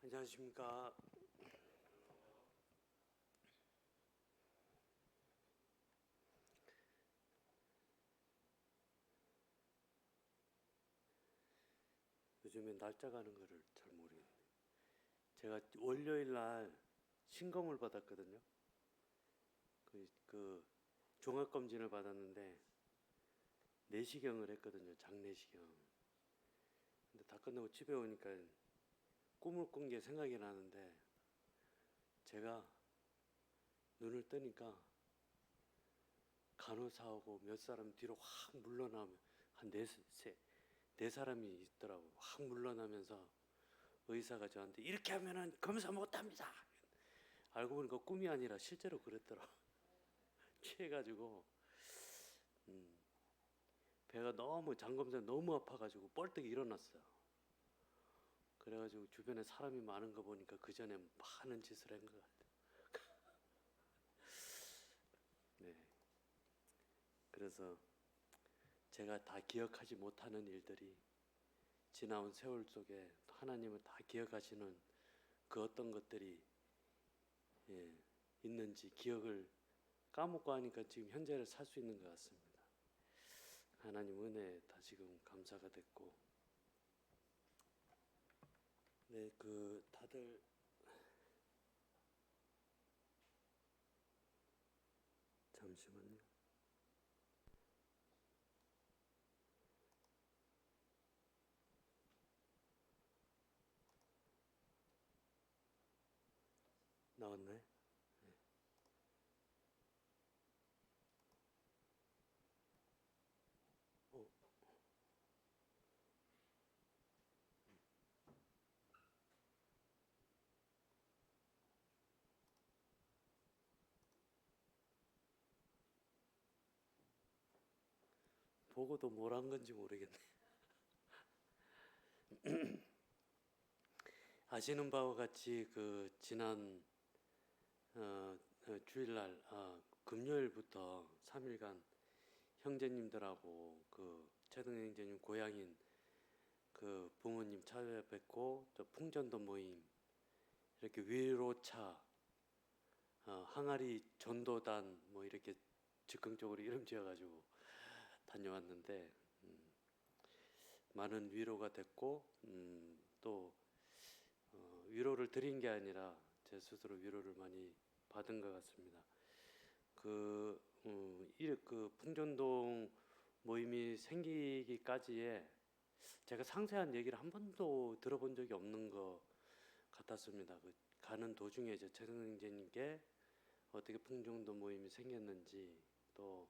안녕하십니까. 요즘에 날짜 가는 거를 잘 모르겠네요. 제가 월요일 날 신검을 받았거든요. 그 종합검진을 받았는데 내시경을 했거든요. 장내시경. 근데 다 끝나고 집에 오니까 꿈을 꾼 게 생각이 나는데, 제가 눈을 뜨니까 간호사하고 몇 사람 뒤로 확 물러나면 한 네 사람이 있더라고요. 확 물러나면서 의사가 저한테 "이렇게 하면은 검사 못합니다." 알고 보니까 꿈이 아니라 실제로 그랬더라고요. 취해가지고 배가 너무, 장검사 너무 아파가지고 뻘떡 일어났어요. 그래가지고 주변에 사람이 많은 거 보니까 그 전에 많은 짓을 한 것 같아요. 네. 그래서 제가 다 기억하지 못하는 일들이 지나온 세월 속에 하나님을 다 기억하시는 그 어떤 것들이 있는지 기억을 까먹고 하니까 지금 현재를 살 수 있는 것 같습니다. 하나님 은혜에 다시금 감사가 됐고, 네, 다들 잠시만요. 나왔나요? 어, 보고도 뭘 한 건지 모르겠네. 아시는 바와 같이 그 지난 주일날, 금요일부터 3일간 형제님들하고 그 최동 형제님 고향인 그 부모님 찾아뵙고, 또 풍전도 모임, 이렇게 위로차, 항아리 전도단 뭐 이렇게 즉흥적으로 이름 지어가지고 다녀왔는데, 많은 위로가 됐고, 또 위로를 드린 게 아니라 제 스스로 위로를 많이 받은 것 같습니다. 그 풍전동 모임이 생기기까지에 제가 상세한 얘기를 한 번도 들어본 적이 없는 것 같았습니다. 그 가는 도중에 이제 최승재님께 어떻게 풍전동 모임이 생겼는지, 또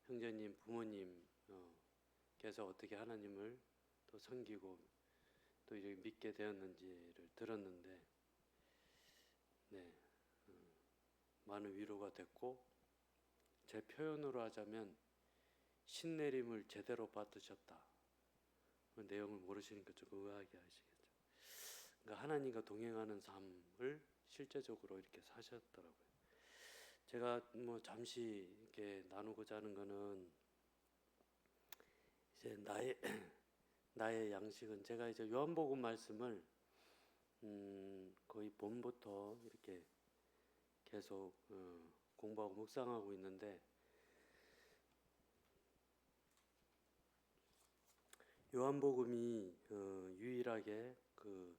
형제님 부모님 께서 어떻게 하나님을 또 섬기고 또 이렇게 믿게 되었는지를 들었는데, 네, 많은 위로가 됐고, 제 표현으로 하자면 신내림을 제대로 받으셨다. 그 내용을 모르시니까 조금 의아하게 하시겠죠. 그러니까 하나님과 동행하는 삶을 실제적으로 이렇게 사셨더라고요. 제가 뭐 잠시 이렇게 나누고자 하는 거는, 이제 나의 양식은, 제가 이제 요한복음 말씀을 거의 봄부터 이렇게 계속 공부하고 묵상하고 있는데, 요한복음이 유일하게 그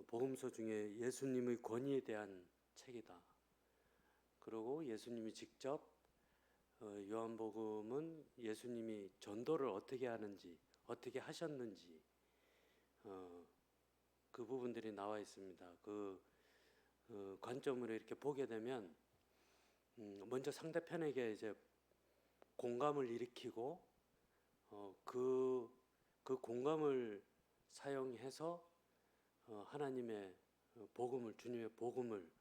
복음서 중에 예수님의 권위에 대한 책이다. 그리고 예수님이 직접 요한복음은 예수님이 전도를 어떻게 하는지, 어떻게 하셨는지 그 부분들이 나와 있습니다. 그 관점으로 이렇게 보게 되면, 먼저 상대편에게 이제 공감을 일으키고, 그 공감을 사용해서 하나님의 복음을, 주님의 복음을,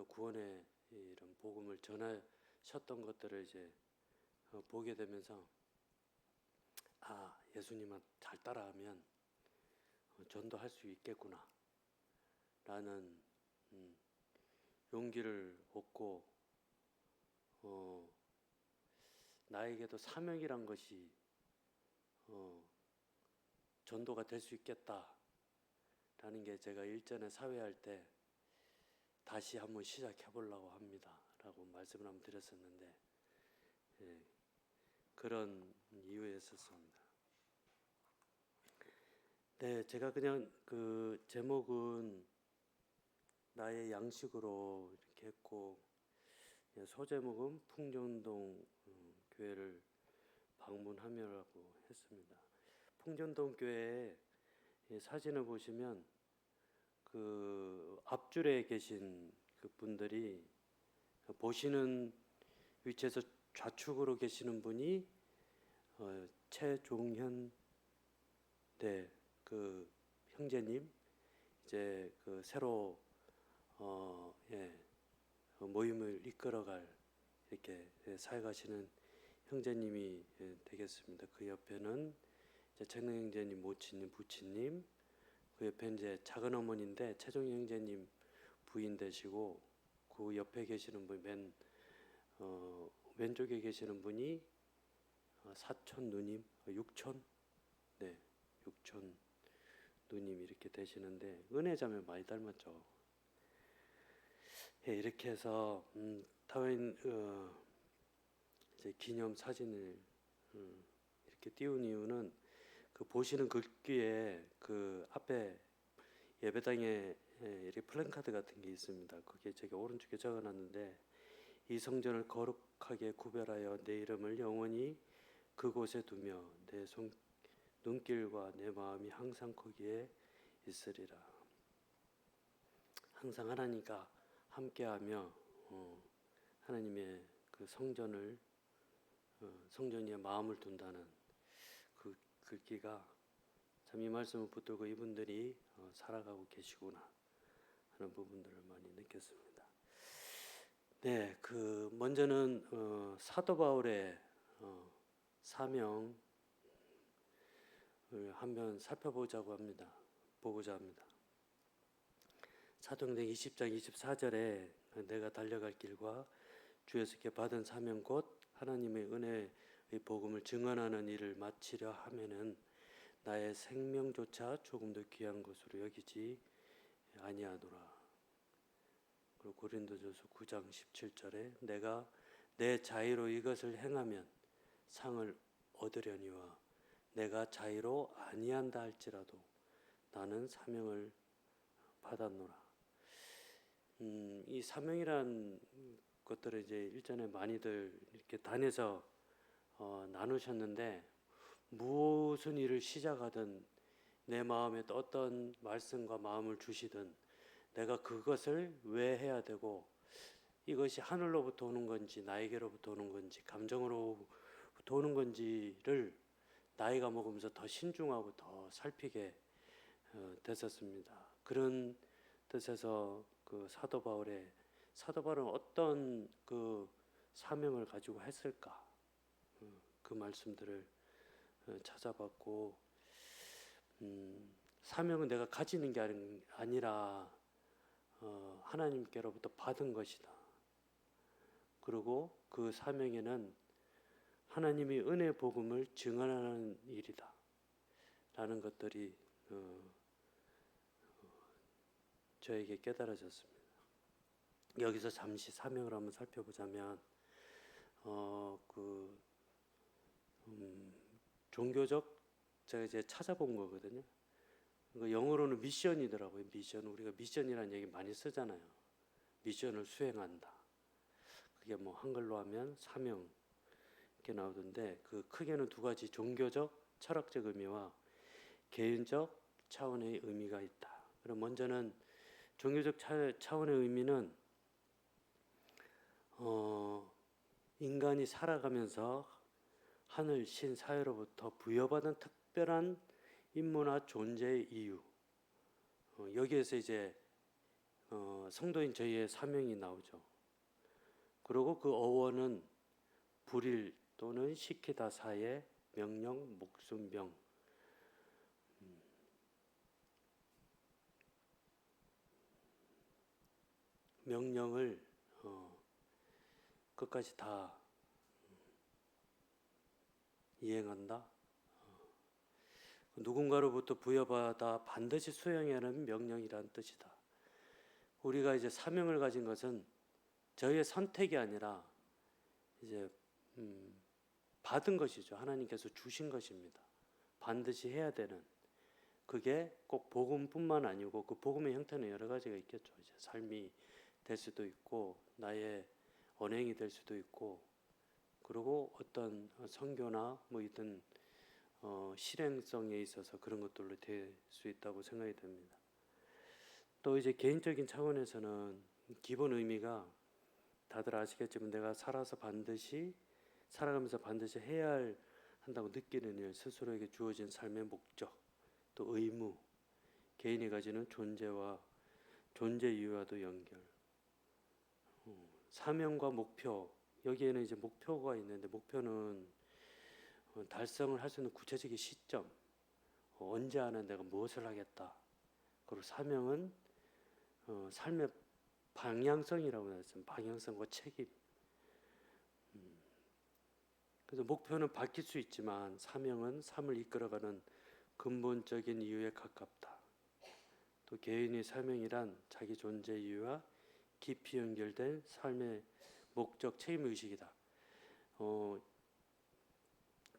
구원의 이런 복음을 전하셨던 것들을 이제 보게 되면서, 예수님은 잘 따라하면 전도할 수 있겠구나 라는 용기를 얻고, 나에게도 사명이란 것이 전도가 될 수 있겠다 라는 게 제가 일전에 사회할 때 다시 한번 시작해 보려고 합니다 라고 말씀을 한번 드렸었는데, 예, 그런 이유였었습니다. 네, 제가 그냥 그 제목은 나의 양식으로 이렇게 했고, 예, 소제목은 풍전동 교회를 방문하며라고 했습니다. 풍전동 교회의 사진을 보시면 그 앞줄에 계신 그 분들이, 보시는 위치에서 좌측으로 계시는 분이 최종현 그 형제님, 이제 그 새로 모임을 이끌어갈 이렇게 사역하시는 형제님이 되겠습니다. 그 옆에는 이제 정영 형제님 모친님, 부친님, 그 옆에 이제 작은 어머니인데 최종 형제님 부인 되시고, 그 옆에 계시는 분 왼쪽에 계시는 분이 사촌 누님, 육촌, 네, 육촌 누님 이렇게 되시는데 은혜자매 많이 닮았죠. 예, 이렇게 해서 타인 이제 기념 사진을 이렇게 띄운 이유는, 그 보시는 글귀에 그 앞에 예배당에 이렇게 플랜카드 같은 게 있습니다. 그게 제가 오른쪽에 적어놨는데, 이 성전을 거룩하게 구별하여 내 이름을 영원히 그곳에 두며 내 눈길과 내 마음이 항상 거기에 있으리라. 항상 하나님과 함께하며 하나님의 그 성전을 성전 위에 마음을 둔다는 그 글귀가 참 이 말씀을 붙들고 이분들이 살아가고 계시구나 하는 부분들을 많이 느꼈습니다. 네, 그 먼저는 사도 바울의 사명을 한번 살펴보고자 합니다. 사도행전 20장 24절에 내가 달려갈 길과 주에서께 받은 사명 곧 하나님의 은혜의 복음을 증언하는 일을 마치려 하면은 나의 생명조차 조금도 귀한 것으로 여기지 아니하노라. 그리고 고린도전서 9장 17절에 내가 내 자의로 이것을 행하면 상을 얻으려니와 내가 자의로 아니한다 할지라도 나는 사명을 받았노라. 이 사명이란 것들을 이제 일전에 많이들 이렇게 단에서 나누셨는데, 무슨 일을 시작하든 내 마음에 또 어떤 말씀과 마음을 주시든 내가 그것을 왜 해야 되고, 이것이 하늘로부터 오는 건지 나에게로부터 오는 건지 감정으로부터 오는 건지를 나이가 먹으면서 더 신중하고 더 살피게 됐었습니다. 그런 뜻에서 그 사도 바울은 어떤 그 사명을 가지고 했을까, 그 말씀들을 찾아봤고, 사명은 내가 가지는 게 아니라 하나님께로부터 받은 것이다. 그리고 그 사명에는 하나님이 은혜 복음을 증언하는 일이다 라는 것들이 저에게 깨달아졌습니다. 여기서 잠시 사명을 한번 살펴보자면, 종교적, 제가 이제 찾아본 거거든요. 영어로는 미션이더라고요. 미션. 우리가 미션이라는 얘기 많이 쓰잖아요. 미션을 수행한다. 그게 뭐 한글로 하면 사명 이렇게 나오던데, 그 크게는 두 가지, 종교적, 철학적 의미와 개인적 차원의 의미가 있다. 그럼 먼저는 종교적 차원의 의미는 인간이 살아가면서 하늘, 신, 사회로부터 부여받은 특별한 임무나 존재의 이유, 여기에서 이제 성도인 저희의 사명이 나오죠. 그리고 그 어원은 불일 또는 시키다 사의 명령, 목숨병, 명령을 끝까지 다 이행한다. 누군가로부터 부여받아 반드시 수행해야 하는 명령이란 뜻이다. 우리가 이제 사명을 가진 것은 저희의 선택이 아니라 이제 받은 것이죠. 하나님께서 주신 것입니다. 반드시 해야 되는. 그게 꼭 복음뿐만 아니고 그 복음의 형태는 여러 가지가 있겠죠. 이제 삶이 될 수도 있고 나의 언행이 될 수도 있고, 그리고 어떤 선교나 뭐 이든 실행성에 있어서 그런 것들로 될 수 있다고 생각이 됩니다. 또 이제 개인적인 차원에서는 기본 의미가 다들 아시겠지만 내가 살아가면서 반드시 해야 한다고 느끼는 일, 스스로에게 주어진 삶의 목적, 또 의무, 개인이 가지는 존재 이유와도 연결, 사명과 목표. 여기에는 이제 목표가 있는데, 목표는 달성을 할 수 있는 구체적인 시점, 언제 안에 내가 무엇을 하겠다. 그리고 사명은 삶의 방향성이라고 했습니다. 방향성과 책임. 그래서 목표는 바뀔 수 있지만 사명은 삶을 이끌어가는 근본적인 이유에 가깝다. 또 개인의 사명이란 자기 존재 이유와 깊이 연결된 삶의 목적, 책임 의식이다.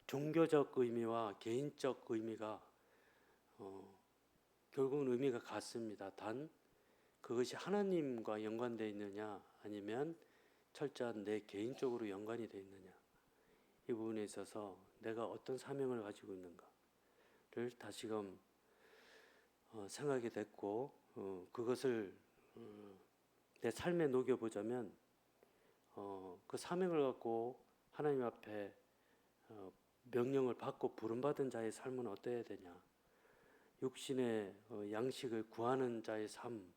종교적 의미와 개인적 의미가 결국은 의미가 같습니다. 단 그것이 하나님과 연관되어 있느냐 아니면 철저한 내 개인적으로 연관이 되어 있느냐, 이 부분에 있어서 내가 어떤 사명을 가지고 있는가를 다시금 생각이 됐고, 그것을 내 삶에 녹여보자면 그 사명을 갖고 하나님 앞에 명령을 받고 부름받은 자의 삶은 어때야 되냐, 육신의 양식을 구하는 자의 삶,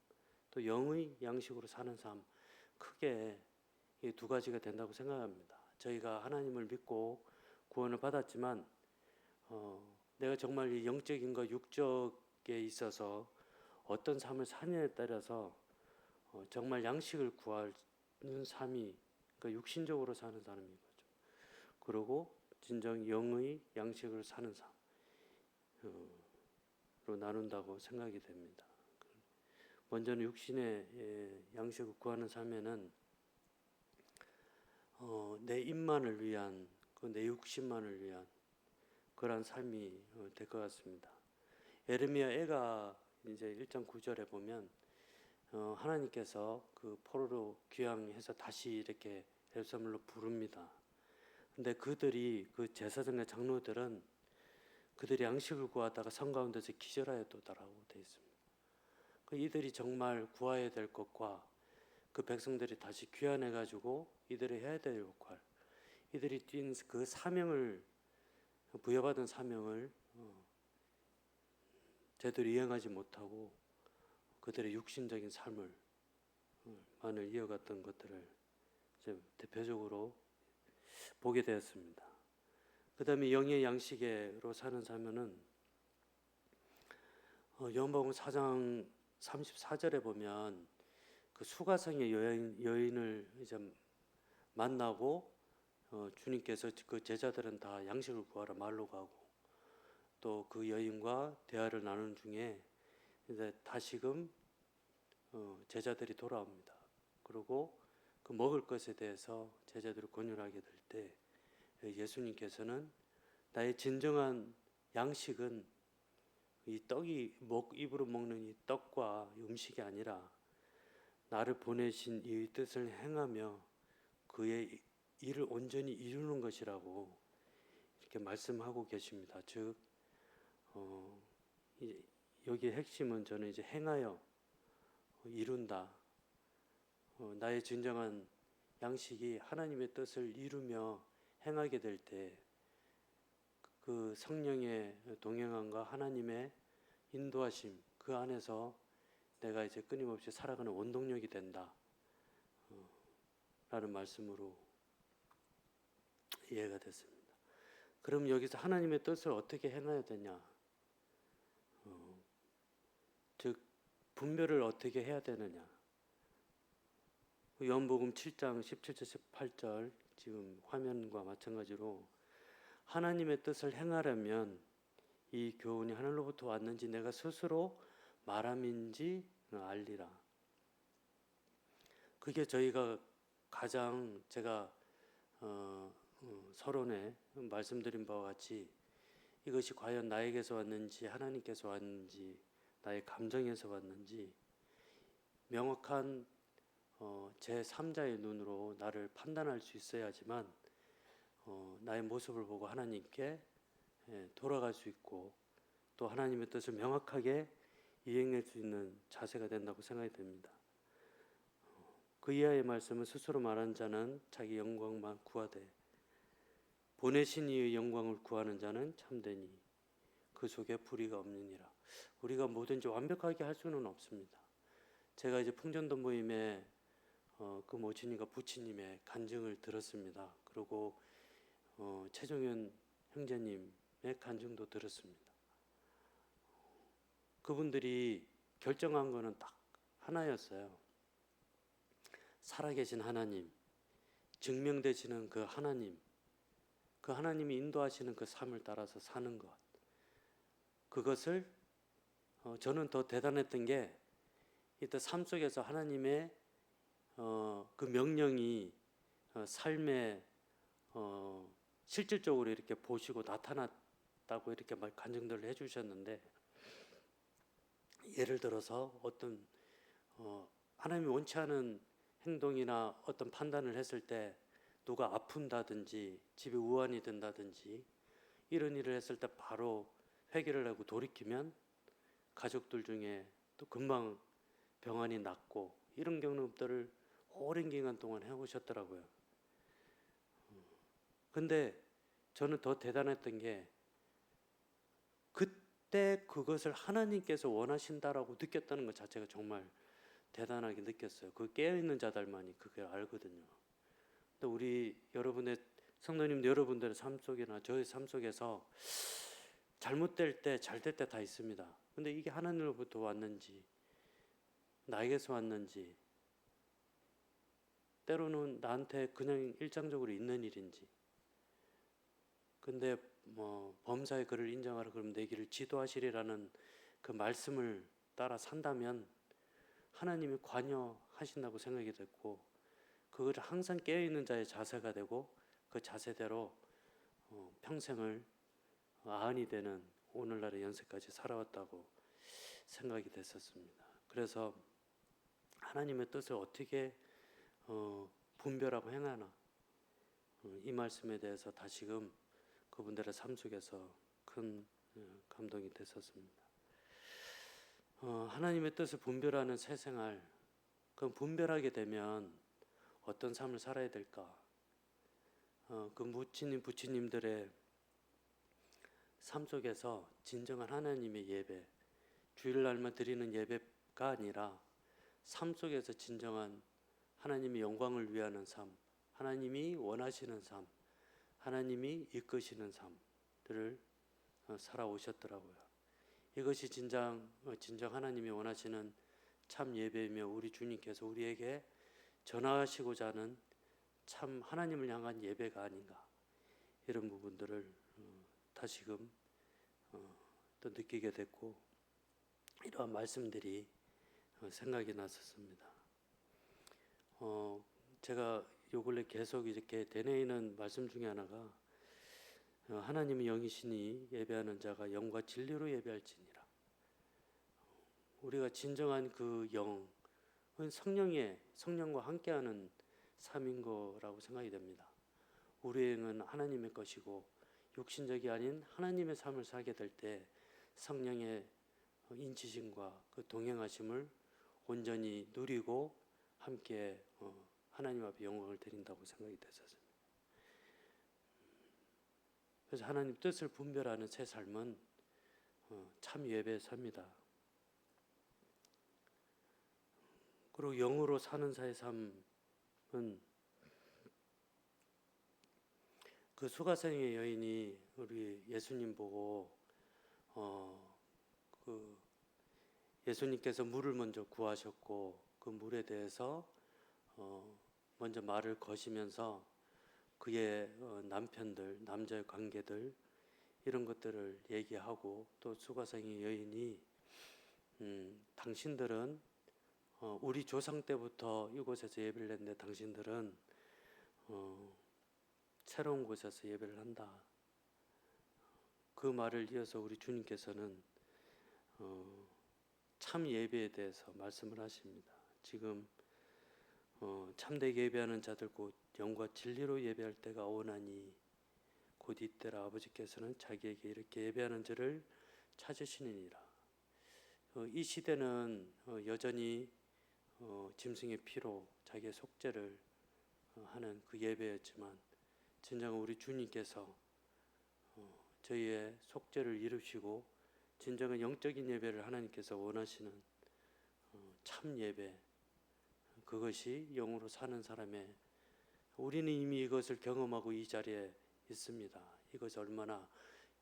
또 영의 양식으로 사는 삶, 크게 이 두 가지가 된다고 생각합니다. 저희가 하나님을 믿고 구원을 받았지만 내가 정말 이 영적인 것, 육적에 있어서 어떤 삶을 사느냐에 따라서 정말 양식을 구하는 삶이, 그러니까 육신적으로 사는 사람인 거죠. 그리고 진정 영의 양식을 사는 삶으로 나눈다고 생각이 됩니다. 먼저는 육신의 양식을 구하는 삶에는 내 입만을 위한, 내 육신만을 위한 그러한 삶이 될 것 같습니다. 에르미야 애가 이제 1장 9절에 보면 하나님께서 그 포로로 귀향해서 다시 이렇게 예루살렘으로 부릅니다. 근데 그들이, 그 제사장과 장로들은 그들이 양식을 구하다가 성 가운데서 기절하였도다라고 되어 있습니다. 이들이 정말 구해야 될 것과 그 백성들이 다시 귀환해 가지고 이들이 해야 될 역할, 이들이 띈 그 사명을, 부여받은 사명을 제대로 이행하지 못하고 그들의 육신적인 삶을 만을 이어갔던 것들을 이제 대표적으로 보게 되었습니다. 그 다음에 영의 양식으로 사는 삶은 요한복음 4장 34절에 보면 그 수가성의 여인을 이제 만나고 주님께서 그 제자들은 다 양식을 구하러 말로 가고, 또 그 여인과 대화를 나누는 중에 이제 다시금 제자들이 돌아옵니다. 그리고 그 먹을 것에 대해서 제자들을 권유하게 될 때 예수님께서는 나의 진정한 양식은 이 떡이 입으로 먹는 이 떡과 음식이 아니라 나를 보내신 이 뜻을 행하며 그의 일을 온전히 이루는 것이라고 이렇게 말씀하고 계십니다. 즉 여기의 핵심은 저는 이제 행하여 이룬다. 나의 진정한 양식이 하나님의 뜻을 이루며 행하게 될 때 그 성령의 동행함과 하나님의 인도하심, 그 안에서 내가 이제 끊임없이 살아가는 원동력이 된다 라는 말씀으로 이해가 됐습니다. 그럼 여기서 하나님의 뜻을 어떻게 행해야 되냐, 즉 분별을 어떻게 해야 되느냐. 요한복음 7장 17절 18절 지금 화면과 마찬가지로 하나님의 뜻을 행하려면 이 교훈이 하늘로부터 왔는지 내가 스스로 말함인지 알리라. 그게 저희가 가장 제가 서론에 말씀드린 바와 같이 이것이 과연 나에게서 왔는지 하나님께서 왔는지 나의 감정에서 왔는지 명확한 제3자의 눈으로 나를 판단할 수 있어야지만 나의 모습을 보고 하나님께 돌아갈 수 있고 또 하나님의 뜻을 명확하게 이행할 수 있는 자세가 된다고 생각이 됩니다. 그 이하의 말씀은 스스로 말하는 자는 자기 영광만 구하되 보내신 이의 영광을 구하는 자는 참되니 그 속에 불의가 없느니라. 우리가 뭐든지 완벽하게 할 수는 없습니다. 제가 이제 풍전도 모임에 그 모친님과 부친님의 간증을 들었습니다. 그리고 최종현 형제님의 간증도 들었습니다. 그분들이 결정한 거는 딱 하나였어요. 살아계신 하나님, 증명되시는 그 하나님이 인도하시는 그 삶을 따라서 사는 것. 그것을 저는 더 대단했던 게 이때 삶 속에서 하나님의 그 명령이 삶에 실질적으로 이렇게 보시고 나타났다고 이렇게 간증들을 해주셨는데, 예를 들어서 어떤 하나님이 원치 않은 행동이나 어떤 판단을 했을 때 누가 아픈다든지 집에 우환이 된다든지 이런 일을 했을 때 바로 회개를 하고 돌이키면 가족들 중에 또 금방 병환이 낫고 이런 경험들을 오랜 기간 동안 해오셨더라고요. 근데 저는 더 대단했던 게 그때 그것을 하나님께서 원하신다라고 느꼈다는 것 자체가 정말 대단하게 느꼈어요. 그 깨어있는 자들만이 그걸 알거든요. 근데 우리 여러분의 성도님들 여러분들의 삶 속이나 저의 삶 속에서 잘못될 때 잘 될 때 다 있습니다. 근데 이게 하나님으로부터 왔는지 나에게서 왔는지 때로는 나한테 그냥 일상적으로 있는 일인지, 근데 범사의 그를 인정하라 그러면 내 길을 지도하시리라는 그 말씀을 따라 산다면 하나님이 관여하신다고 생각이 됐고, 그걸 항상 깨어있는 자의 자세가 되고 그 자세대로 평생을 아흔이 되는 오늘날의 연세까지 살아왔다고 생각이 됐었습니다. 그래서 하나님의 뜻을 어떻게 분별하고 행하나, 이 말씀에 대해서 다시금 그분들의 삶 속에서 큰 감동이 됐었습니다. 하나님의 뜻을 분별하는 새 생활, 그 분별하게 되면 어떤 삶을 살아야 될까? 그 모친님, 부친님들의 삶 속에서 진정한 하나님의 예배, 주일날만 드리는 예배가 아니라 삶 속에서 진정한 하나님의 영광을 위하는 삶, 하나님이 원하시는 삶, 하나님이 이끄시는 삶들을 살아오셨더라고요. 이것이 진정 하나님이 원하시는 참 예배이며 우리 주님께서 우리에게 전하시고자 하는 참 하나님을 향한 예배가 아닌가, 이런 부분들을 다시금 또 느끼게 됐고 이러한 말씀들이 생각이 났었습니다. 제가 요 근래 계속 이렇게 되뇌이는 말씀 중에 하나가 하나님의 영이시니 예배하는 자가 영과 진리로 예배할지니라. 우리가 진정한 그 영은 성령과 함께하는 삶인 거라고 생각이 됩니다. 우리의 영은 하나님의 것이고 육신적이 아닌 하나님의 삶을 살게 될 때 성령의 인치심과 그 동행하심을 온전히 누리고 함께 하나님 앞에 영광을 드린다고 생각이 됐었습니다. 그래서 하나님 뜻을 분별하는 새 삶은 참 예배의 삶이다. 그리고 영으로 사는 자의 삶은 그 수가성의 여인이 우리 예수님 보고 그 예수님께서 물을 먼저 구하셨고 그 물에 대해서 먼저 말을 거시면서 그의 남편들, 남자의 관계들, 이런 것들을 얘기하고 또 수가성의 여인이 당신들은 우리 조상 때부터 이곳에서 예배를 했는데 당신들은 새로운 곳에서 예배를 한다. 그 말을 이어서 우리 주님께서는 참 예배에 대해서 말씀을 하십니다. 지금 참되게 예배하는 자들 곧 영과 진리로 예배할 때가 오나니 곧 이때라 아버지께서는 자기에게 이렇게 예배하는 자를 찾으시느니라. 이 시대는 여전히 짐승의 피로 자기의 속죄를 하는 그 예배였지만 진정 우리 주님께서 저희의 속죄를 이루시고 진정한 영적인 예배를 하나님께서 원하시는 참 예배, 그것이 영으로 사는 사람의, 우리는 이미 이것을 경험하고 이 자리에 있습니다. 이것이 얼마나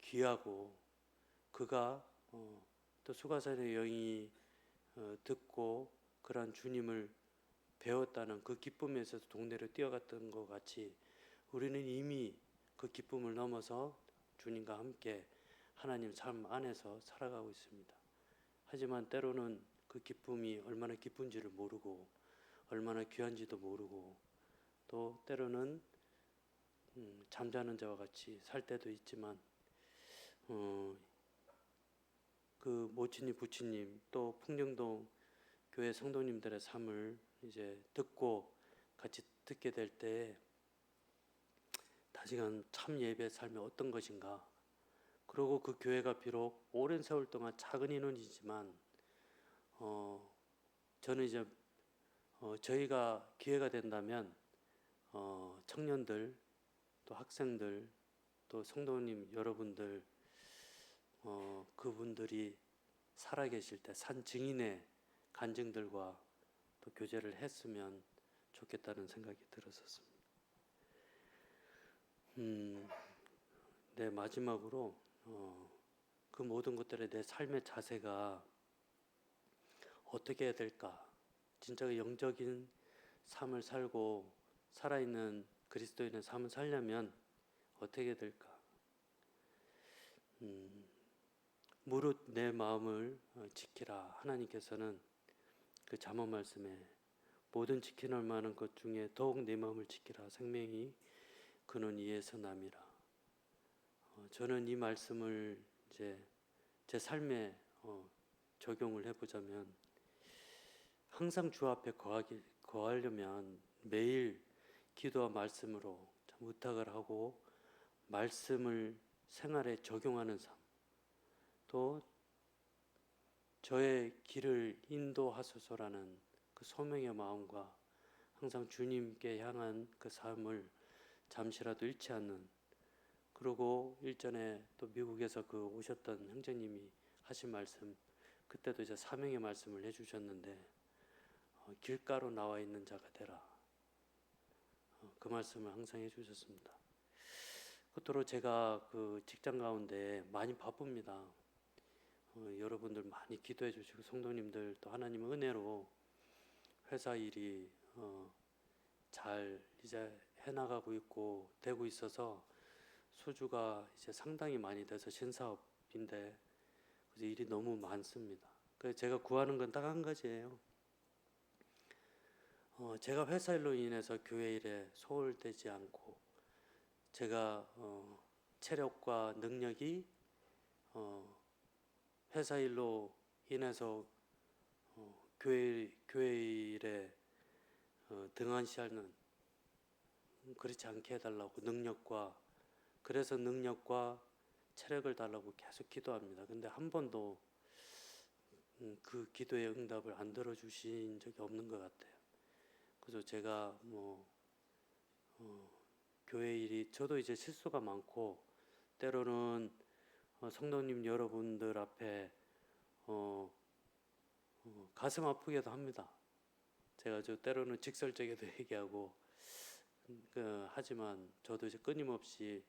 귀하고 그가 또 수가산의 여인이 듣고 그러한 주님을 배웠다는 그 기쁨에서 동네로 뛰어갔던 것 같이 우리는 이미 그 기쁨을 넘어서 주님과 함께 하나님 삶 안에서 살아가고 있습니다. 하지만 때로는 그 기쁨이 얼마나 기쁜지를 모르고 얼마나 귀한지도 모르고 또 때로는 잠자는 자와 같이 살 때도 있지만 그 모친님 부친님 또 풍령동 교회 성도님들의 삶을 이제 듣고 같이 듣게 될 때 다시금 참 예배 삶이 어떤 것인가, 그리고 그 교회가 비록 오랜 세월 동안 작은 인원이지만 저는 이제 저희가 기회가 된다면 청년들 또 학생들 또 성도님 여러분들 그분들이 살아계실 때 산 증인의 간증들과 또 교제를 했으면 좋겠다는 생각이 들었었습니다. 네, 마지막으로 그 모든 것들에 내 삶의 자세가 어떻게 해야 될까? 진짜 영적인 삶을 살고 살아있는 그리스도인의 삶을 살려면 어떻게 해야 될까? 무릇 내 마음을 지키라. 하나님께서는 그 잠언 말씀에 모든 지키는 만한 것 중에 더욱 내 마음을 지키라. 생명이 그는 이에서 남이라. 저는 이 말씀을 이제 제 삶에 적용을 해보자면 항상 주 앞에 거하려면 매일 기도와 말씀으로 참 의탁을 하고 말씀을 생활에 적용하는 삶, 또 저의 길을 인도하소서라는 그 소명의 마음과 항상 주님께 향한 그 삶을 잠시라도 잃지 않는, 그리고 일전에 또 미국에서 그 오셨던 형제님이 하신 말씀, 그때도 이제 사명의 말씀을 해주셨는데 길가로 나와 있는 자가 되라. 그 말씀을 항상 해주셨습니다. 끝으로 제가 그 직장 가운데 많이 바쁩니다. 여러분들 많이 기도해 주시고 성도님들 또 하나님의 은혜로 회사 일이 잘 이제 해나가고 있고 되고 있어서 수주가 이제 상당히 많이 돼서 신사업인데 그래서 일이 너무 많습니다. 그래서 제가 구하는 건 딱 한 가지예요. 제가 회사 일로 인해서 교회 일에 소홀되지 않고 제가 체력과 능력이 회사 일로 인해서 교회 일에 등한시하는 그렇지 않게 해달라고 그래서 능력과 체력을 달라고 계속 기도합니다. 근데 한 번도 그 기도의 응답을 안 들어주신 적이 없는 것 같아요. 그래서 제가 교회 일이 저도 이제 실수가 많고 때로는 성도님 여러분들 앞에 가슴 아프게도 합니다. 제가 때로는 직설적에도 얘기하고 하지만 저도 이제 끊임없이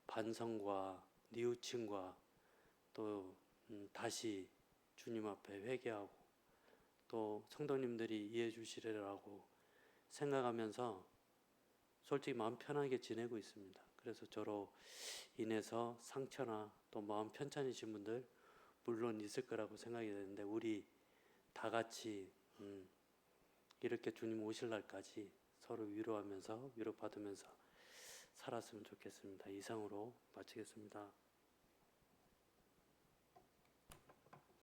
반성과 뉘우침과 또 다시 주님 앞에 회개하고 또 성도님들이 이해해 주시리라고 생각하면서 솔직히 마음 편하게 지내고 있습니다. 그래서 저로 인해서 상처나 또 마음 편찮으신 분들 물론 있을 거라고 생각이 되는데 우리 다 같이 이렇게 주님 오실 날까지 서로 위로하면서 위로받으면서 살았으면 좋겠습니다. 이상으로 마치겠습니다.